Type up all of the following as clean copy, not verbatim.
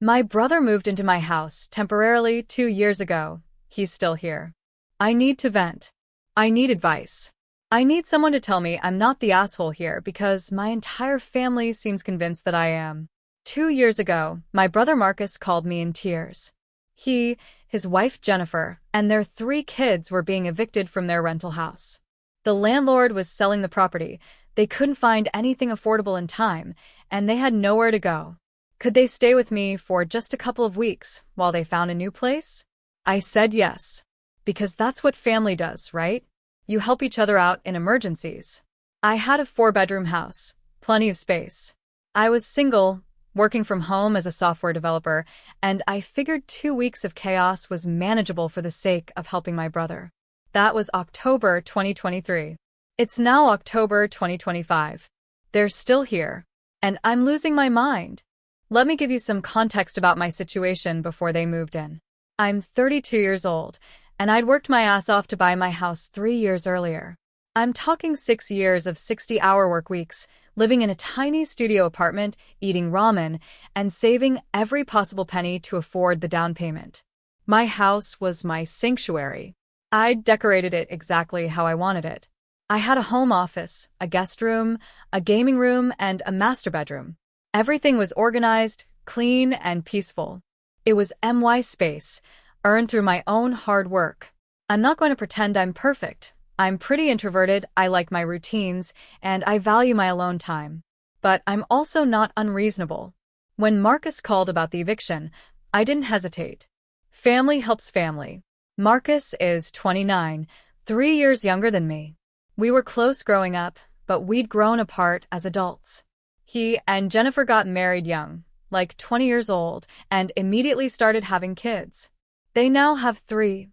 My brother moved into my house temporarily 2 years ago. He's still here. I need to vent. I need advice. I need someone to tell me I'm not the asshole here because my entire family seems convinced that I am. 2 years ago, my brother Marcus called me in tears. He, his wife Jennifer, and their 3 kids were being evicted from their rental house. The landlord was selling the property. They couldn't find anything affordable in time, and they had nowhere to go. Could they stay with me for just a couple of weeks while they found a new place? I said yes. Because that's what family does, right? You help each other out in emergencies. I had a 4-bedroom house, plenty of space. I was single, working from home as a software developer, and I figured 2 weeks of chaos was manageable for the sake of helping my brother. That was October 2023. It's now October 2025. They're still here, and I'm losing my mind. Let me give you some context about my situation before they moved in. I'm 32 years old, and I'd worked my ass off to buy my house 3 years earlier. I'm talking 6 years of 60-hour work weeks, living in a tiny studio apartment, eating ramen, and saving every possible penny to afford the down payment. My house was my sanctuary. I'd decorated it exactly how I wanted it. I had a home office, a guest room, a gaming room, and a master bedroom. Everything was organized, clean, and peaceful. It was my space, earned through my own hard work. I'm not going to pretend I'm perfect. I'm pretty introverted, I like my routines, and I value my alone time. But I'm also not unreasonable. When Marcus called about the eviction, I didn't hesitate. Family helps family. Marcus is 29, 3 years younger than me. We were close growing up, but we'd grown apart as adults. He and Jennifer got married young, like 20 years old, and immediately started having kids. They now have 3,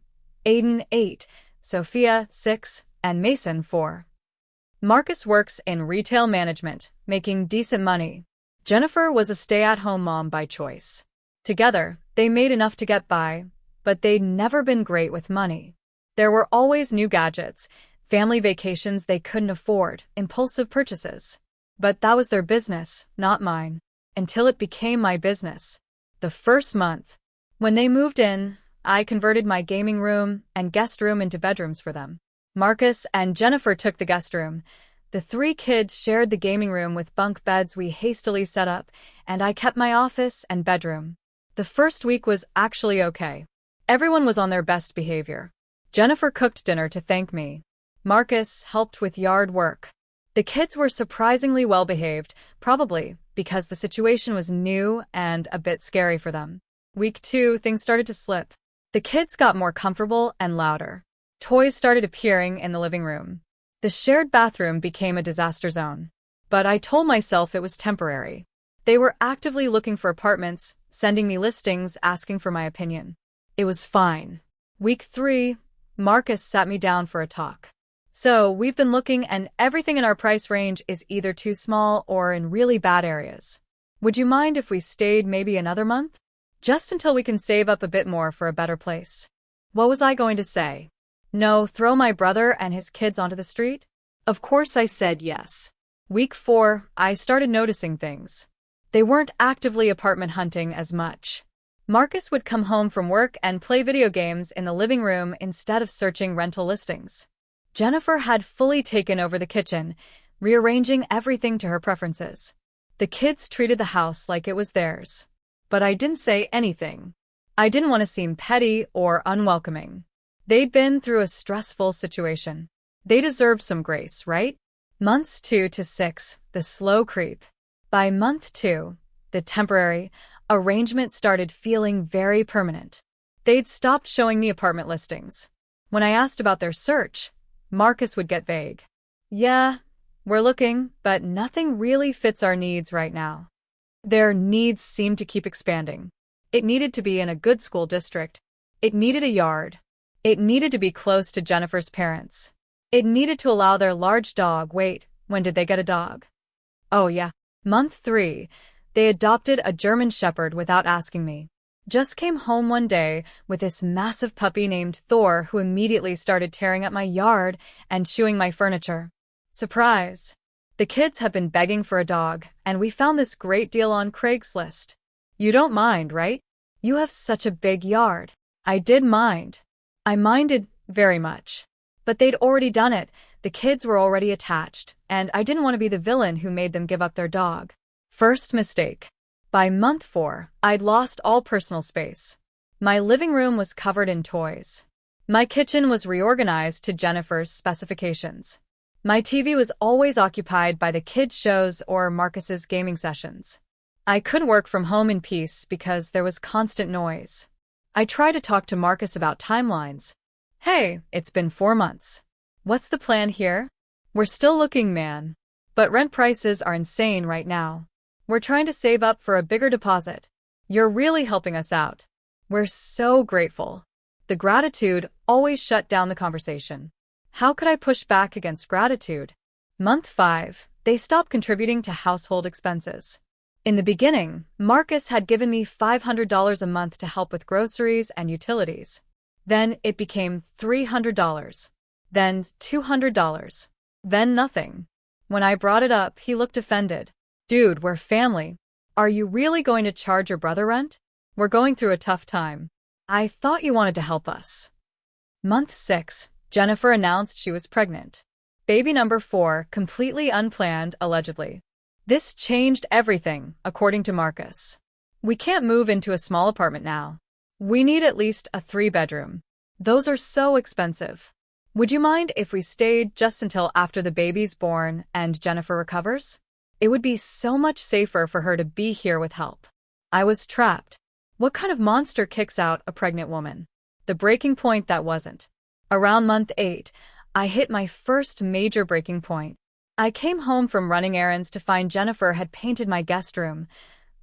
Aiden 8, Sophia 6, and Mason 4. Marcus works in retail management, making decent money. Jennifer was a stay-at-home mom by choice. Together, they made enough to get by, but they'd never been great with money. There were always new gadgets, family vacations they couldn't afford, impulsive purchases. But that was their business, not mine, until it became my business. The first month, when they moved in, I converted my gaming room and guest room into bedrooms for them. Marcus and Jennifer took the guest room. The 3 kids shared the gaming room with bunk beds we hastily set up, and I kept my office and bedroom. The first week was actually okay. Everyone was on their best behavior. Jennifer cooked dinner to thank me. Marcus helped with yard work. The kids were surprisingly well-behaved, probably because the situation was new and a bit scary for them. Week 2, things started to slip. The kids got more comfortable and louder. Toys started appearing in the living room. The shared bathroom became a disaster zone. But I told myself it was temporary. They were actively looking for apartments, sending me listings, asking for my opinion. It was fine. Week 3, Marcus sat me down for a talk. So, we've been looking and everything in our price range is either too small or in really bad areas. Would you mind if we stayed maybe another month? Just until we can save up a bit more for a better place. What was I going to say? No, throw my brother and his kids onto the street? Of course I said yes. Week 4, I started noticing things. They weren't actively apartment hunting as much. Marcus would come home from work and play video games in the living room instead of searching rental listings. Jennifer had fully taken over the kitchen, rearranging everything to her preferences. The kids treated the house like it was theirs. But I didn't say anything. I didn't want to seem petty or unwelcoming. They'd been through a stressful situation. They deserved some grace, right? Months 2 to 6, the slow creep. By month 2, the temporary arrangement started feeling very permanent. They'd stopped showing me apartment listings. When I asked about their search, Marcus would get vague. Yeah, we're looking, but nothing really fits our needs right now. Their needs seemed to keep expanding. It needed to be in a good school district. It needed a yard. It needed to be close to Jennifer's parents. It needed to allow their large dog. Wait, when did they get a dog? Oh yeah, month 3. They adopted a German Shepherd without asking me. Just came home one day with this massive puppy named Thor who immediately started tearing up my yard and chewing my furniture. Surprise! The kids have been begging for a dog, and we found this great deal on Craigslist. You don't mind, right? You have such a big yard. I did mind. I minded very much. But they'd already done it, the kids were already attached, and I didn't want to be the villain who made them give up their dog. First mistake. By month 4, I'd lost all personal space. My living room was covered in toys. My kitchen was reorganized to Jennifer's specifications. My TV was always occupied by the kids' shows or Marcus's gaming sessions. I couldn't work from home in peace because there was constant noise. I tried to talk to Marcus about timelines. Hey, it's been 4 months. What's the plan here? We're still looking, man. But rent prices are insane right now. We're trying to save up for a bigger deposit. You're really helping us out. We're so grateful. The gratitude always shut down the conversation. How could I push back against gratitude? Month 5, they stopped contributing to household expenses. In the beginning, Marcus had given me $500 a month to help with groceries and utilities. Then it became $300. Then $200. Then nothing. When I brought it up, he looked offended. Dude, we're family. Are you really going to charge your brother rent? We're going through a tough time. I thought you wanted to help us. Month 6, Jennifer announced she was pregnant. Baby number 4, completely unplanned, allegedly. This changed everything, according to Marcus. We can't move into a small apartment now. We need at least a 3-bedroom. Those are so expensive. Would you mind if we stayed just until after the baby's born and Jennifer recovers? It would be so much safer for her to be here with help. I was trapped. What kind of monster kicks out a pregnant woman? The breaking point that wasn't. Around month 8, I hit my first major breaking point. I came home from running errands to find Jennifer had painted my guest room,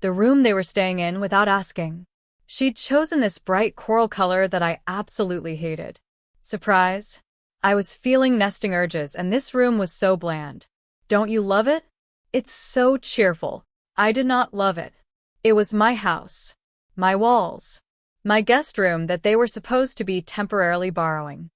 the room they were staying in, without asking. She'd chosen this bright coral color that I absolutely hated. Surprise? I was feeling nesting urges, and this room was so bland. Don't you love it? It's so cheerful. I did not love it. It was my house. My walls. My guest room that they were supposed to be temporarily borrowing.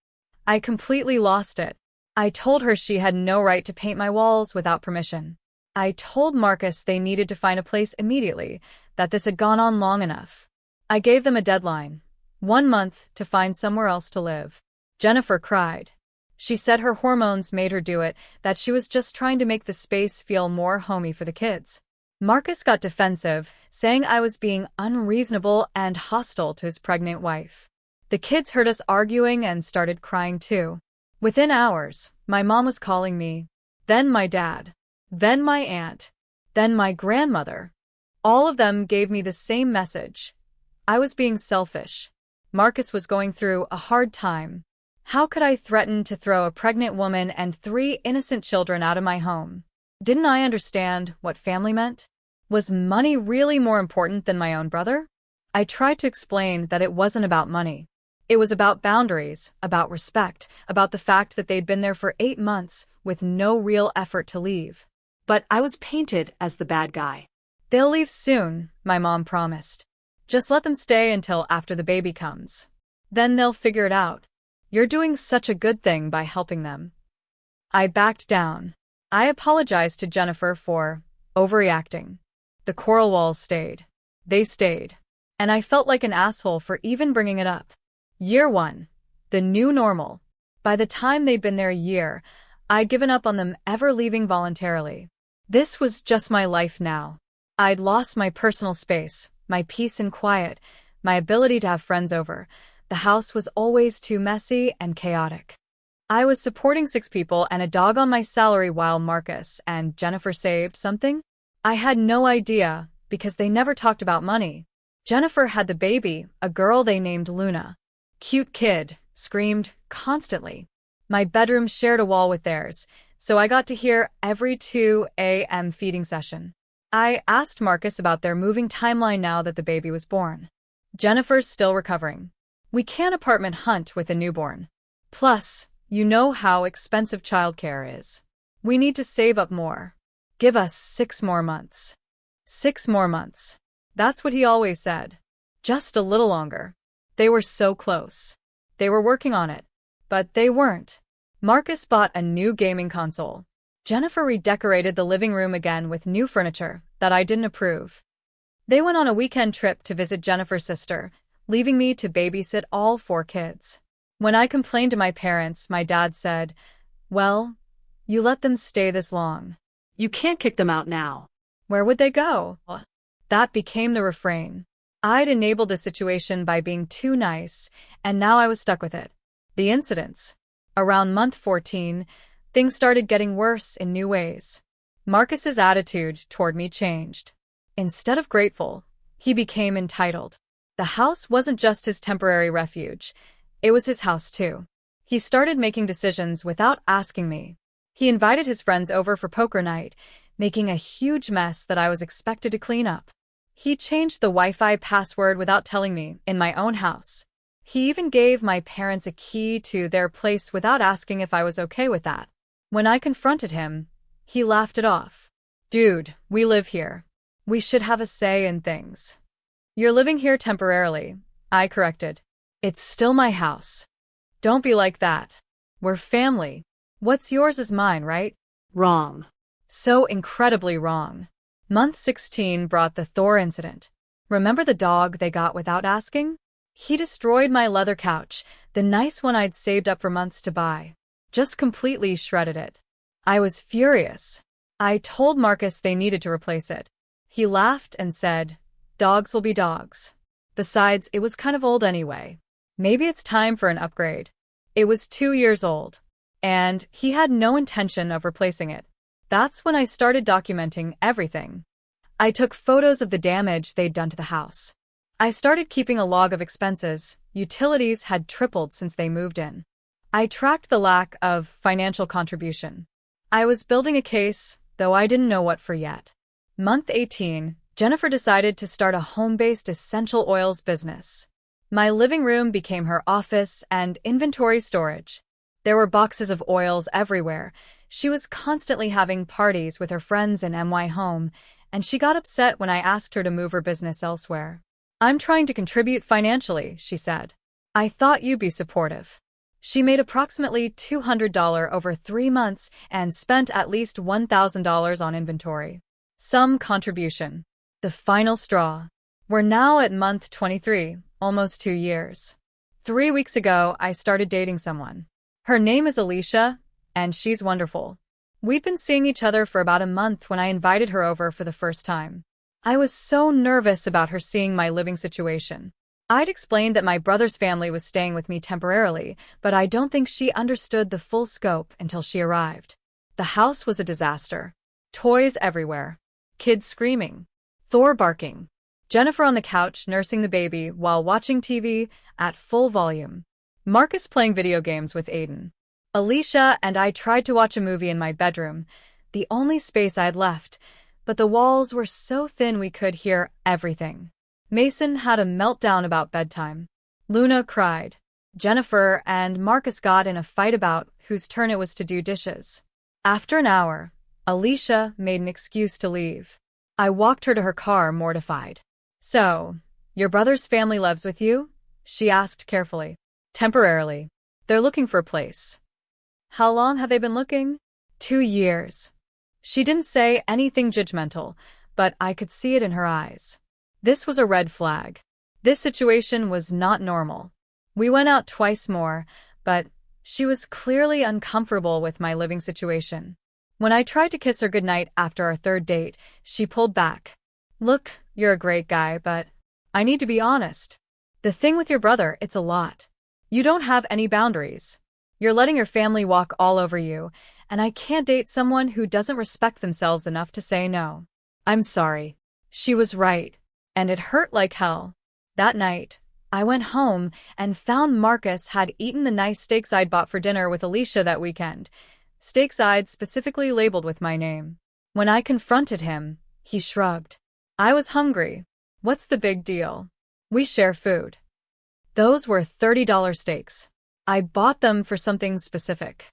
I completely lost it. I told her she had no right to paint my walls without permission. I told Marcus they needed to find a place immediately, that this had gone on long enough. I gave them a deadline. 1 month to find somewhere else to live. Jennifer cried. She said her hormones made her do it, that she was just trying to make the space feel more homey for the kids. Marcus got defensive, saying I was being unreasonable and hostile to his pregnant wife. The kids heard us arguing and started crying too. Within hours, my mom was calling me, then my dad, then my aunt, then my grandmother. All of them gave me the same message. I was being selfish. Marcus was going through a hard time. How could I threaten to throw a pregnant woman and 3 innocent children out of my home? Didn't I understand what family meant? Was money really more important than my own brother? I tried to explain that it wasn't about money. It was about boundaries, about respect, about the fact that they'd been there for 8 months with no real effort to leave. But I was painted as the bad guy. They'll leave soon, my mom promised. Just let them stay until after the baby comes. Then they'll figure it out. You're doing such a good thing by helping them. I backed down. I apologized to Jennifer for overreacting. The coral walls stayed. They stayed. And I felt like an asshole for even bringing it up. Year 1. The new normal. By the time they'd been there a year, I'd given up on them ever leaving voluntarily. This was just my life now. I'd lost my personal space, my peace and quiet, my ability to have friends over. The house was always too messy and chaotic. I was supporting 6 people and a dog on my salary while Marcus and Jennifer saved something. I had no idea, because they never talked about money. Jennifer had the baby, a girl they named Luna. Cute kid, screamed constantly. My bedroom shared a wall with theirs, so I got to hear every 2 a.m. feeding session. I asked Marcus about their moving timeline now that the baby was born. Jennifer's still recovering. We can't apartment hunt with a newborn. Plus, you know how expensive childcare is. We need to save up more. Give us 6 more months. 6 more months. That's what he always said. Just a little longer. They were so close. They were working on it. But they weren't. Marcus bought a new gaming console. Jennifer redecorated the living room again with new furniture that I didn't approve. They went on a weekend trip to visit Jennifer's sister, leaving me to babysit all 4 kids. When I complained to my parents, my dad said, "Well, you let them stay this long. You can't kick them out now. Where would they go?" That became the refrain. I'd enabled the situation by being too nice, and now I was stuck with it. The incidents. Around month 14, things started getting worse in new ways. Marcus's attitude toward me changed. Instead of grateful, he became entitled. The house wasn't just his temporary refuge. It was his house too. He started making decisions without asking me. He invited his friends over for poker night, making a huge mess that I was expected to clean up. He changed the Wi-Fi password without telling me in my own house. He even gave my parents a key to their place without asking if I was okay with that. When I confronted him, he laughed it off. "Dude, we live here. We should have a say in things." "You're living here temporarily," I corrected. "It's still my house. Don't be like that. We're family. What's yours is mine, right?" Wrong. So incredibly wrong. Month 16 brought the Thor incident. Remember the dog they got without asking? He destroyed my leather couch, the nice one I'd saved up for months to buy. Just completely shredded it. I was furious. I told Marcus they needed to replace it. He laughed and said, "Dogs will be dogs. Besides, it was kind of old anyway. Maybe it's time for an upgrade." It was 2 years old, and he had no intention of replacing it. That's when I started documenting everything. I took photos of the damage they'd done to the house. I started keeping a log of expenses. Utilities had tripled since they moved in. I tracked the lack of financial contribution. I was building a case, though I didn't know what for yet. Month 18, Jennifer decided to start a home-based essential oils business. My living room became her office and inventory storage. There were boxes of oils everywhere. She was constantly having parties with her friends in MY Home, and she got upset when I asked her to move her business elsewhere. "I'm trying to contribute financially," she said. "I thought you'd be supportive." She made approximately $200 over 3 months and spent at least $1,000 on inventory. Some contribution. The final straw. We're now at month 23, almost 2 years. 3 weeks ago, I started dating someone. Her name is Alicia, and she's wonderful. We'd been seeing each other for about a month when I invited her over for the first time. I was so nervous about her seeing my living situation. I'd explained that my brother's family was staying with me temporarily, but I don't think she understood the full scope until she arrived. The house was a disaster. Toys everywhere. Kids screaming. Thor barking. Jennifer on the couch nursing the baby while watching TV at full volume. Marcus playing video games with Aiden. Alicia and I tried to watch a movie in my bedroom, the only space I had left, but the walls were so thin we could hear everything. Mason had a meltdown about bedtime. Luna cried. Jennifer and Marcus got in a fight about whose turn it was to do dishes. After an hour, Alicia made an excuse to leave. I walked her to her car, mortified. "So, your brother's family lives with you?" she asked carefully. "Temporarily. They're looking for a place." "How long have they been looking?" 2 years. She didn't say anything judgmental, but I could see it in her eyes. This was a red flag. This situation was not normal. We went out twice more, but she was clearly uncomfortable with my living situation. When I tried to kiss her goodnight after our 3rd date, she pulled back. "Look, you're a great guy, but I need to be honest. The thing with your brother, it's a lot. You don't have any boundaries. You're letting your family walk all over you, and I can't date someone who doesn't respect themselves enough to say no." I'm sorry. She was right, and it hurt like hell. That night, I went home and found Marcus had eaten the nice steaks I'd bought for dinner with Alicia that weekend. Steaks I'd specifically labeled with my name. When I confronted him, he shrugged. "I was hungry. What's the big deal? We share food." Those were $30 steaks. I bought them for something specific.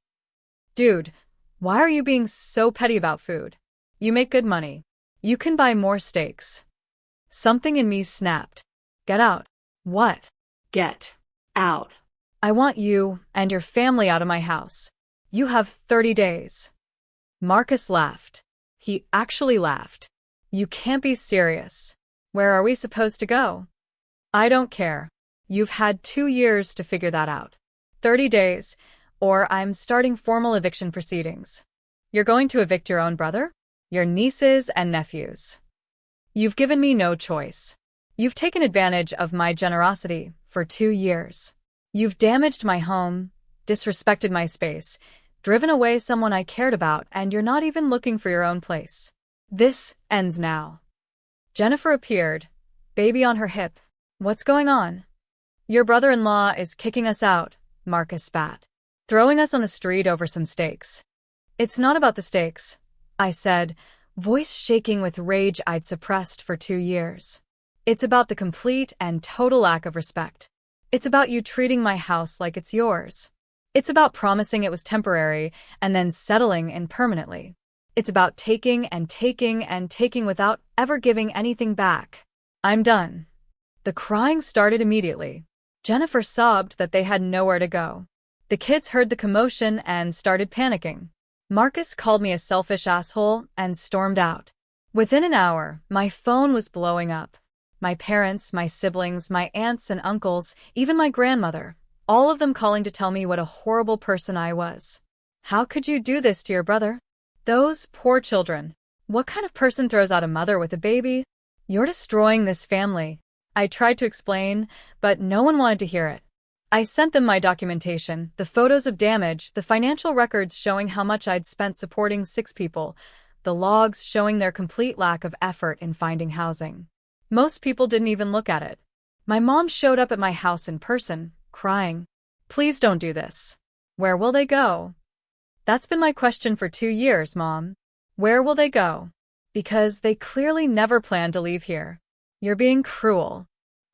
"Dude, why are you being so petty about food? You make good money. You can buy more steaks." Something in me snapped. "Get out." "What?" Get out. "I want you and your family out of my house. You have 30 days. Marcus laughed. He actually laughed. "You can't be serious." Where are we supposed to go? I don't care. You've had 2 years to figure that out. 30 days, or I'm starting formal eviction proceedings. You're going to evict your own brother? Your nieces and nephews. You've given me no choice. You've taken advantage of my generosity for 2 years. You've damaged my home, disrespected my space, driven away someone I cared about, and you're not even looking for your own place. This ends now. Jennifer appeared, baby on her hip. What's going on? Your brother-in-law is kicking us out, Marcus spat. Throwing us on the street over some steaks. It's not about the steaks, I said, voice shaking with rage I'd suppressed for 2 years. It's about the complete and total lack of respect. It's about you treating my house like it's yours. It's about promising it was temporary and then settling in permanently. It's about taking and taking and taking without ever giving anything back. I'm done. The crying started immediately. Jennifer sobbed that they had nowhere to go. The kids heard the commotion and started panicking. Marcus called me a selfish asshole and stormed out. Within an hour, my phone was blowing up. My parents, my siblings, my aunts and uncles, even my grandmother, all of them calling to tell me what a horrible person I was. How could you do this to your brother? Those poor children. What kind of person throws out a mother with a baby? You're destroying this family. I tried to explain, but no one wanted to hear it. I sent them my documentation, the photos of damage, the financial records showing how much I'd spent supporting 6 people, the logs showing their complete lack of effort in finding housing. Most people didn't even look at it. My mom showed up at my house in person, crying. Please don't do this. Where will they go? That's been my question for 2 years, Mom. Where will they go? Because they clearly never planned to leave here. You're being cruel.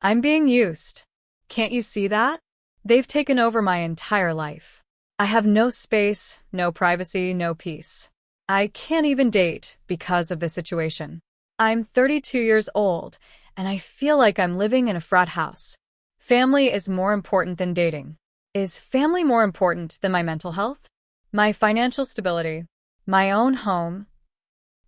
I'm being used. Can't you see that? They've taken over my entire life. I have no space, no privacy, no peace. I can't even date because of the situation. I'm 32 years old, and I feel like I'm living in a frat house. Family is more important than dating. Is family more important than my mental health? My financial stability? My own home?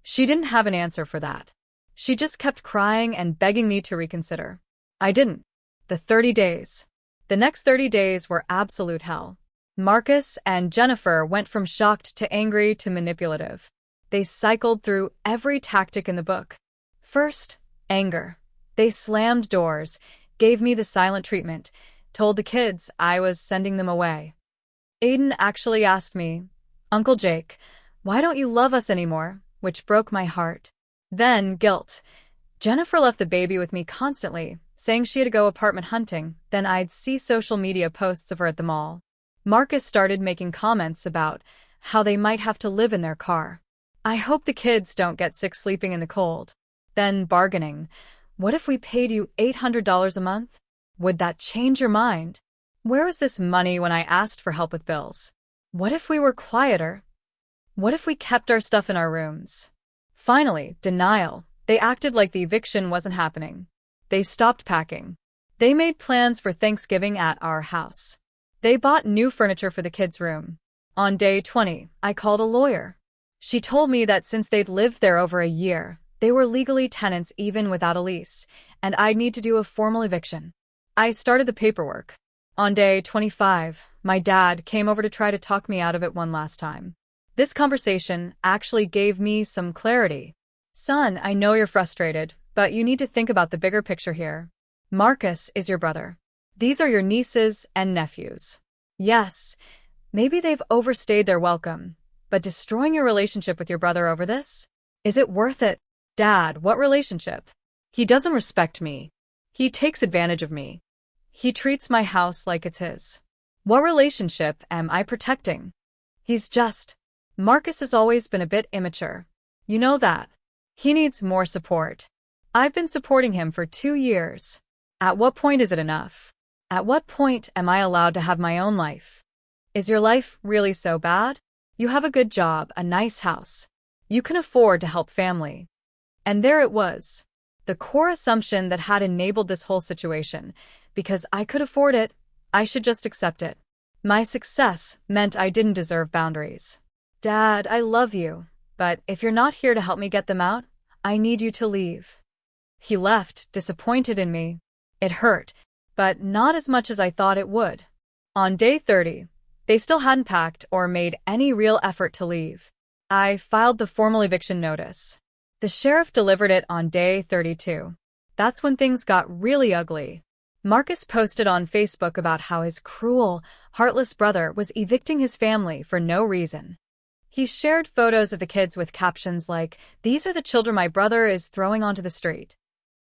She didn't have an answer for that. She just kept crying and begging me to reconsider. I didn't. The 30 days. The next 30 days were absolute hell. Marcus and Jennifer went from shocked to angry to manipulative. They cycled through every tactic in the book. First, anger. They slammed doors, gave me the silent treatment, told the kids I was sending them away. Aiden actually asked me, Uncle Jake, why don't you love us anymore? Which broke my heart. Then, guilt. Jennifer left the baby with me constantly, saying she had to go apartment hunting, then I'd see social media posts of her at the mall. Marcus started making comments about how they might have to live in their car. I hope the kids don't get sick sleeping in the cold. Then bargaining. What if we paid you $800 a month? Would that change your mind? Where was this money when I asked for help with bills? What if we were quieter? What if we kept our stuff in our rooms? Finally, denial. They acted like the eviction wasn't happening. They stopped packing. They made plans for Thanksgiving at our house. They bought new furniture for the kids' room. On day 20, I called a lawyer. She told me that since they'd lived there over a year, they were legally tenants even without a lease, and I'd need to do a formal eviction. I started the paperwork. On day 25, my dad came over to try to talk me out of it one last time. This conversation actually gave me some clarity. Son, I know you're frustrated, but you need to think about the bigger picture here. Marcus is your brother. These are your nieces and nephews. Yes, maybe they've overstayed their welcome, but destroying your relationship with your brother over this? Is it worth it? Dad, what relationship? He doesn't respect me. He takes advantage of me. He treats my house like it's his. What relationship am I protecting? He's just... Marcus has always been a bit immature. You know that. He needs more support. I've been supporting him for 2 years. At what point is it enough? At what point am I allowed to have my own life? Is your life really so bad? You have a good job, a nice house. You can afford to help family. And there it was. The core assumption that had enabled this whole situation. Because I could afford it, I should just accept it. My success meant I didn't deserve boundaries. Dad, I love you, but if you're not here to help me get them out, I need you to leave. He left, disappointed in me. It hurt, but not as much as I thought it would. On day 30, they still hadn't packed or made any real effort to leave. I filed the formal eviction notice. The sheriff delivered it on day 32. That's when things got really ugly. Marcus posted on Facebook about how his cruel, heartless brother was evicting his family for no reason. He shared photos of the kids with captions like, "These are the children my brother is throwing onto the street."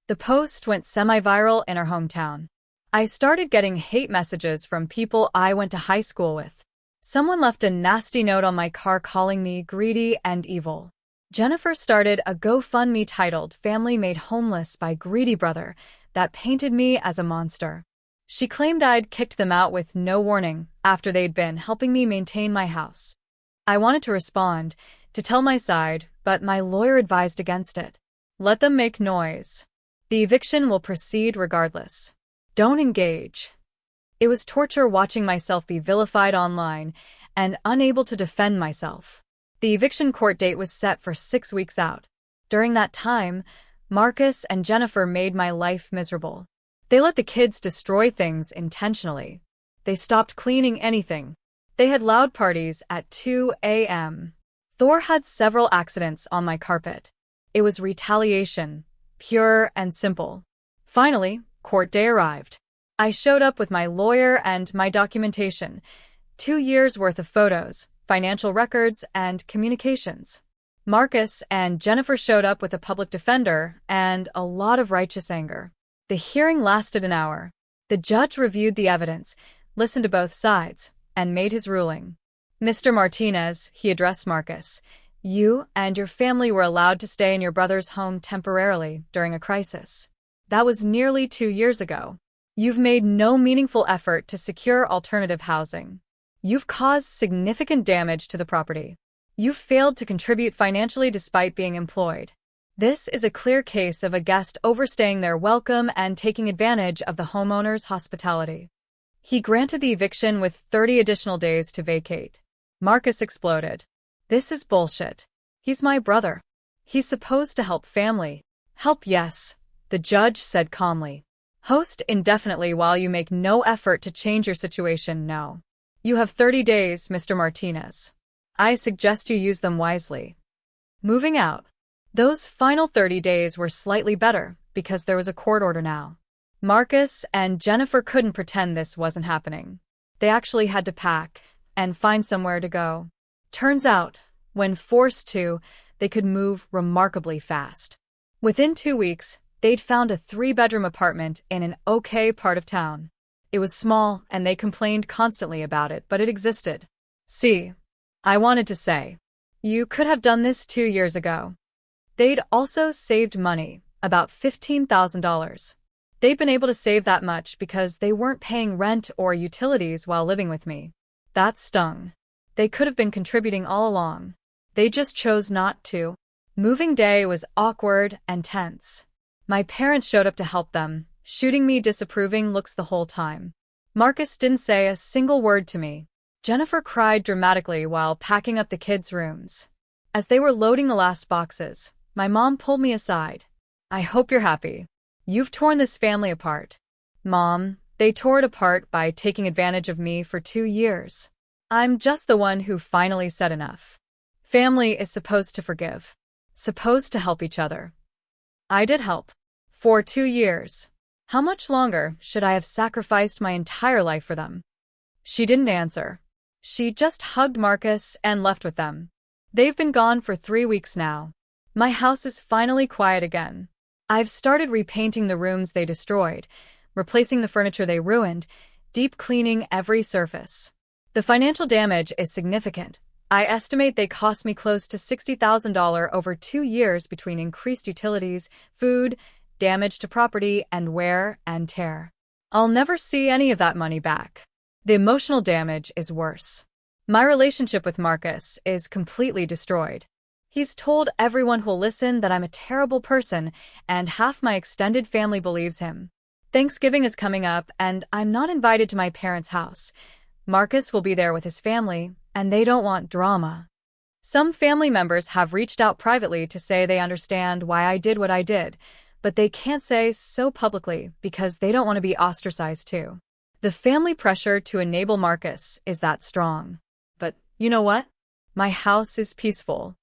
The post went semi-viral in our hometown. I started getting hate messages from people I went to high school with. Someone left a nasty note on my car calling me greedy and evil. Jennifer started a GoFundMe titled "Family Made Homeless by Greedy Brother" that painted me as a monster. She claimed I'd kicked them out with no warning after they'd been helping me maintain my house. I wanted to respond, to tell my side, but my lawyer advised against it. Let them make noise. The eviction will proceed regardless. Don't engage. It was torture watching myself be vilified online and unable to defend myself. The eviction court date was set for 6 weeks out. During that time, Marcus and Jennifer made my life miserable. They let the kids destroy things intentionally. They stopped cleaning anything. They had loud parties at 2 a.m. Thor had several accidents on my carpet. It was retaliation, pure and simple. Finally, court day arrived. I showed up with my lawyer and my documentation, 2 years' worth of photos, financial records, and communications. Marcus and Jennifer showed up with a public defender and a lot of righteous anger. The hearing lasted an hour. The judge reviewed the evidence, listened to both sides, and made his ruling. "Mr. Martinez," he addressed Marcus, "you and your family were allowed to stay in your brother's home temporarily during a crisis. That was nearly 2 years ago. You've made no meaningful effort to secure alternative housing. You've caused significant damage to the property. You've failed to contribute financially despite being employed. This is a clear case of a guest overstaying their welcome and taking advantage of the homeowner's hospitality." He granted the eviction with 30 additional days to vacate. Marcus exploded. "This is bullshit. He's my brother. He's supposed to help family." "Help, yes," the judge said calmly. "Host indefinitely while you make no effort to change your situation, no. You have 30 days, Mr. Martinez. I suggest you use them wisely." Moving out. Those final 30 days were slightly better because there was a court order now. Marcus and Jennifer couldn't pretend this wasn't happening. They actually had to pack and find somewhere to go. Turns out, when forced to, they could move remarkably fast. Within 2 weeks, they'd found a 3-bedroom apartment in an okay part of town. It was small, and they complained constantly about it, but it existed. See, I wanted to say, you could have done this 2 years ago. They'd also saved money, about $15,000. They'd been able to save that much because they weren't paying rent or utilities while living with me. That stung. They could have been contributing all along. They just chose not to. Moving day was awkward and tense. My parents showed up to help them, shooting me disapproving looks the whole time. Marcus didn't say a single word to me. Jennifer cried dramatically while packing up the kids' rooms. As they were loading the last boxes, my mom pulled me aside. "I hope you're happy. You've torn this family apart." "Mom, they tore it apart by taking advantage of me for 2 years. I'm just the one who finally said enough. Family is supposed to forgive. Supposed to help each other. I did help. For 2 years. How much longer should I have sacrificed my entire life for them?" She didn't answer. She just hugged Marcus and left with them. They've been gone for 3 weeks now. My house is finally quiet again. I've started repainting the rooms they destroyed, replacing the furniture they ruined, deep cleaning every surface. The financial damage is significant. I estimate they cost me close to $60,000 over 2 years between increased utilities, food, damage to property, and wear and tear. I'll never see any of that money back. The emotional damage is worse. My relationship with Marcus is completely destroyed. He's told everyone who'll listen that I'm a terrible person, and half my extended family believes him. Thanksgiving is coming up, and I'm not invited to my parents' house. Marcus will be there with his family, and they don't want drama. Some family members have reached out privately to say they understand why I did what I did, but they can't say so publicly because they don't want to be ostracized too. The family pressure to enable Marcus is that strong. But you know what? My house is peaceful.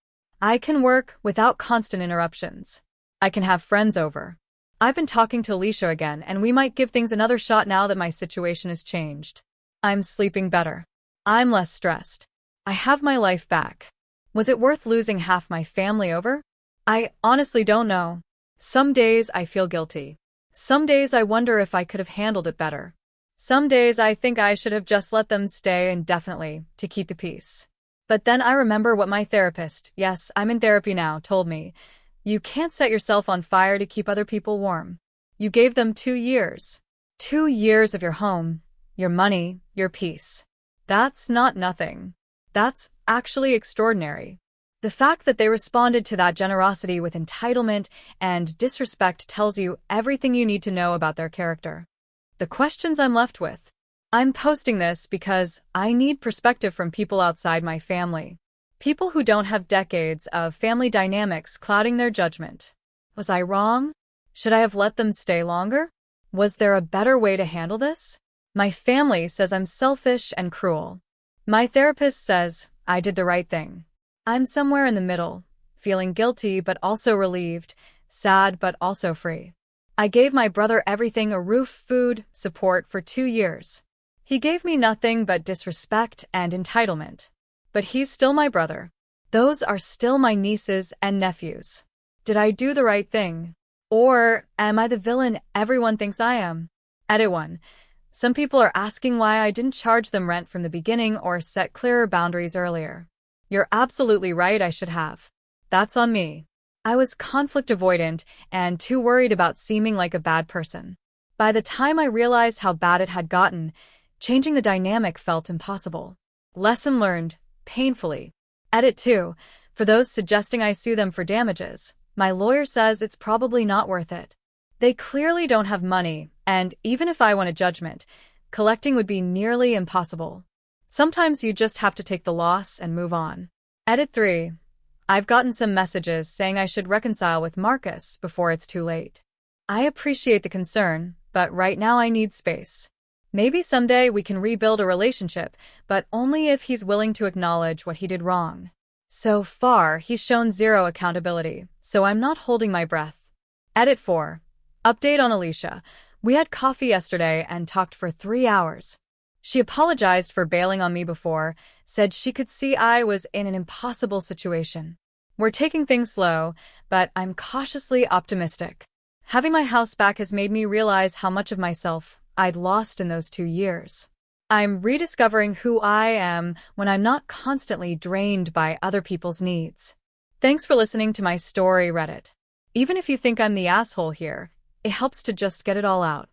I can work without constant interruptions. I can have friends over. I've been talking to Alicia again, and we might give things another shot now that my situation has changed. I'm sleeping better. I'm less stressed. I have my life back. Was it worth losing half my family over? I honestly don't know. Some days I feel guilty. Some days I wonder if I could have handled it better. Some days I think I should have just let them stay indefinitely to keep the peace. But then I remember what my therapist, yes, I'm in therapy now, told me. You can't set yourself on fire to keep other people warm. You gave them 2 years. 2 years of your home, your money, your peace. That's not nothing. That's actually extraordinary. The fact that they responded to that generosity with entitlement and disrespect tells you everything you need to know about their character. The questions I'm left with. I'm posting this because I need perspective from people outside my family. People who don't have decades of family dynamics clouding their judgment. Was I wrong? Should I have let them stay longer? Was there a better way to handle this? My family says I'm selfish and cruel. My therapist says I did the right thing. I'm somewhere in the middle, feeling guilty but also relieved, sad but also free. I gave my brother everything: a roof, food, support for 2 years. He gave me nothing but disrespect and entitlement. But he's still my brother. Those are still my nieces and nephews. Did I do the right thing? Or am I the villain everyone thinks I am? Edit 1. Some people are asking why I didn't charge them rent from the beginning or set clearer boundaries earlier. You're absolutely right, I should have. That's on me. I was conflict avoidant and too worried about seeming like a bad person. By the time I realized how bad it had gotten, changing the dynamic felt impossible. Lesson learned, painfully. Edit 2. For those suggesting I sue them for damages, my lawyer says it's probably not worth it. They clearly don't have money, and even if I won a judgment, collecting would be nearly impossible. Sometimes you just have to take the loss and move on. Edit 3. I've gotten some messages saying I should reconcile with Marcus before it's too late. I appreciate the concern, but right now I need space. Maybe someday we can rebuild a relationship, but only if he's willing to acknowledge what he did wrong. So far, he's shown zero accountability, so I'm not holding my breath. Edit 4. Update on Alicia. We had coffee yesterday and talked for 3 hours. She apologized for bailing on me before, said she could see I was in an impossible situation. We're taking things slow, but I'm cautiously optimistic. Having my house back has made me realize how much of myself I'd lost in those 2 years. I'm rediscovering who I am when I'm not constantly drained by other people's needs. Thanks for listening to my story, Reddit. Even if you think I'm the asshole here, it helps to just get it all out.